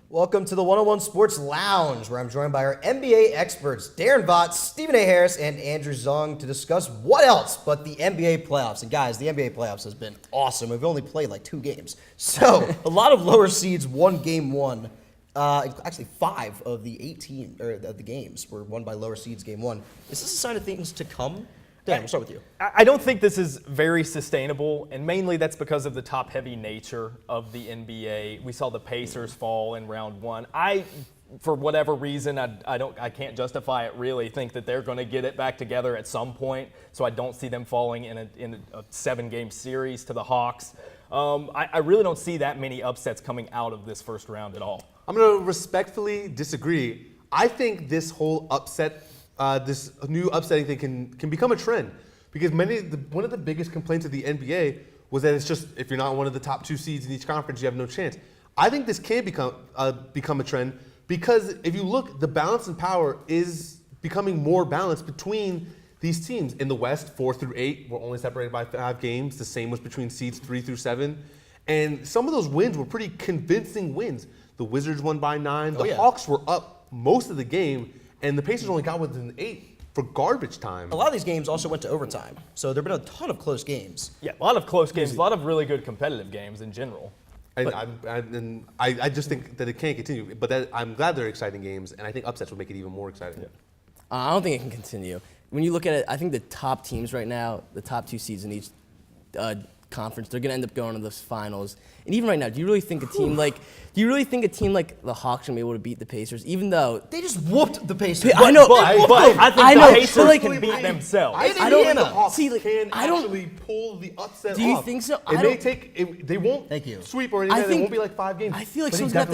Welcome to the 101 Sports Lounge, where I'm joined by our NBA experts, Darren Vaught, Stephen A. Harris, and Andrew Zung, to discuss what else but the NBA playoffs. And guys, the NBA playoffs has been awesome. We've only played like 2 games. So, a lot of lower seeds won game 1. Actually, 5 of the 18 or of the games were won by lower seeds game 1. Is this a sign of things to come? Dan, we'll start with you. I don't think this is very sustainable, and mainly that's because of the top-heavy nature of the NBA. We saw the Pacers fall in round 1. For whatever reason, I can't justify it really. Think that they're going to get it back together at some point, so I don't see them falling in a 7-game series to the Hawks. I really don't see that many upsets coming out of this first round at all. I'm going to respectfully disagree. I think this whole this new upsetting thing can become a trend, because one of the biggest complaints of the NBA was that it's just, if you're not one of the top 2 seeds in each conference, you have no chance. I think this can become a trend, because if you look, the balance in power is becoming more balanced between these teams. In the West, 4 through 8 were only separated by 5 games. The same was between seeds 3 through 7. And some of those wins were pretty convincing wins. The Wizards won by 9. The Hawks were up most of the game. And the Pacers only got within 8 for garbage time. A lot of these games also went to overtime, so there have been a ton of close games. Yeah, a lot of close games, a lot of really good competitive games in general. And I just think that it can't continue. But I'm glad they're exciting games, and I think upsets will make it even more exciting. Yeah. I don't think it can continue. When you look at it, I think the top teams right now, the top 2 seeds in each conference, they're going to end up going to the finals. And even right now, do you really think a team like the Hawks will be able to beat the Pacers, even though they just whooped the Pacers? I know, but I think the Pacers can beat themselves. I don't think the Hawks can actually pull the upset off. Do you think so? They won't sweep or anything. It won't be like 5 games. I feel like someone's going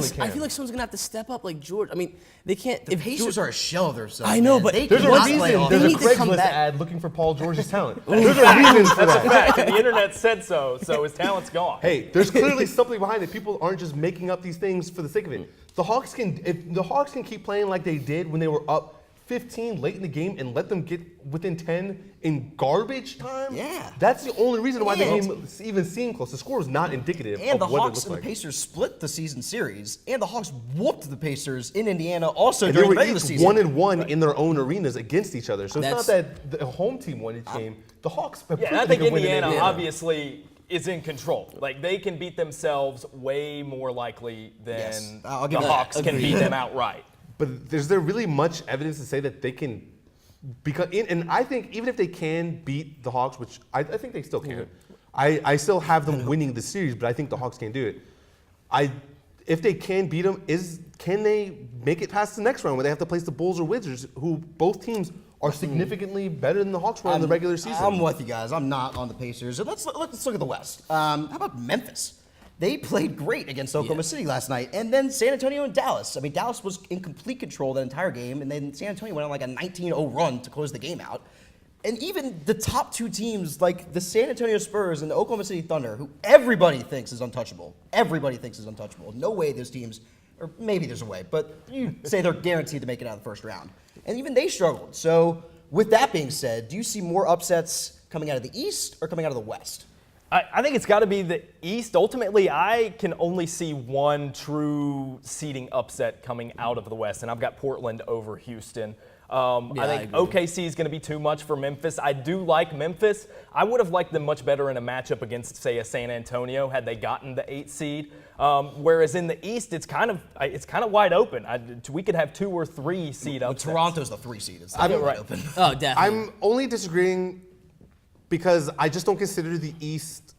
to have to step up, like George. I mean, they can't. The Pacers are a shell of themselves. I know, but there's a reason. There's a Craigslist ad looking for Paul George's talent. There's a reason for that. That's a fact. And the internet said so his talent's gone. Hey, there's clearly something behind it. People aren't just making up these things for the sake of it. If the Hawks can keep playing like they did when they were up 15 late in the game and let them get within 10 in garbage time, that's the only reason why the game even seemed close. The score was not indicative of what it looked like. And the Hawks and the Pacers split the season series, and the Hawks whooped the Pacers in Indiana also during the regular season. They were 1-1 in their own arenas against each other. So it's not that the home team won each game. The Hawks have I think Indiana obviously is in control. Like, they can beat themselves way more likely than the Hawks can beat them outright. But is there really much evidence to say that they can and I think even if they can beat the Hawks, which I think they still can, I still have them winning the series, but I think the Hawks can do it. If they can beat them, can they make it past the next round where they have to place the Bulls or Wizards, who both teams are significantly better than the Hawks were in the regular season? I'm with you guys. I'm not on the Pacers. So let's look at the West. How about Memphis? They played great against Oklahoma City last night. And then San Antonio and Dallas. I mean, Dallas was in complete control that entire game. And then San Antonio went on like a 19-0 run to close the game out. And even the top 2 teams, like the San Antonio Spurs and the Oklahoma City Thunder, who everybody thinks is untouchable. Everybody thinks is untouchable. No way those teams, or maybe there's a way, but you say they're guaranteed to make it out of the first round. And even they struggled. So with that being said, do you see more upsets coming out of the East or coming out of the West? I think it's got to be the East. Ultimately, I can only see one true seeding upset coming out of the West, and I've got Portland over Houston. I think OKC is going to be too much for Memphis. I do like Memphis. I would have liked them much better in a matchup against, say, a San Antonio had they gotten the 8th seed. Whereas in the East, it's kind of wide open. We could have 2 or 3 seed upsets. Toronto's the 3 seed. It's wide open. Oh, definitely. I'm only disagreeing because I just don't consider the East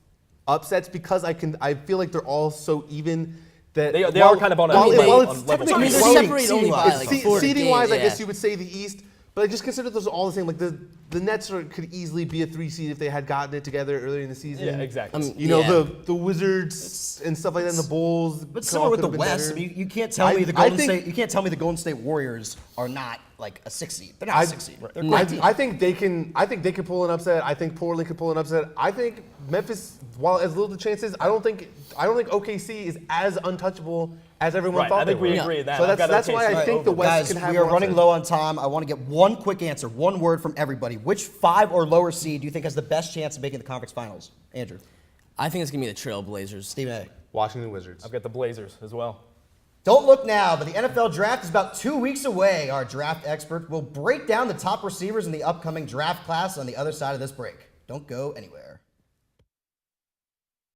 upsets, because I feel like they're all so even that they are kind of on a level. They're separated only by like seeding-wise, I guess you would say the East. But I just consider those all the same. Like the Nets could easily be a 3 seed if they had gotten it together earlier in the season. Yeah, exactly. The Wizards and stuff like that, and the Bulls. But similar with the West, I mean, you can't tell me the Golden State Warriors are not like a 6 seed. They're not a 6 seed. They're I think they can pull an upset. I think Portland could pull an upset. I think Memphis, while as little the chance is, I don't think OKC is as untouchable as everyone thought. I think we agree with that. So that's why I think the West can have. We are running low on time. I want to get one quick answer, one word from everybody. Which 5 or lower seed do you think has the best chance of making the conference finals? Andrew. I think it's going to be the Trail Blazers. Stephen A. Washington Wizards. I've got the Blazers as well. Don't look now, but the NFL draft is about 2 weeks away. Our draft expert will break down the top receivers in the upcoming draft class on the other side of this break. Don't go anywhere.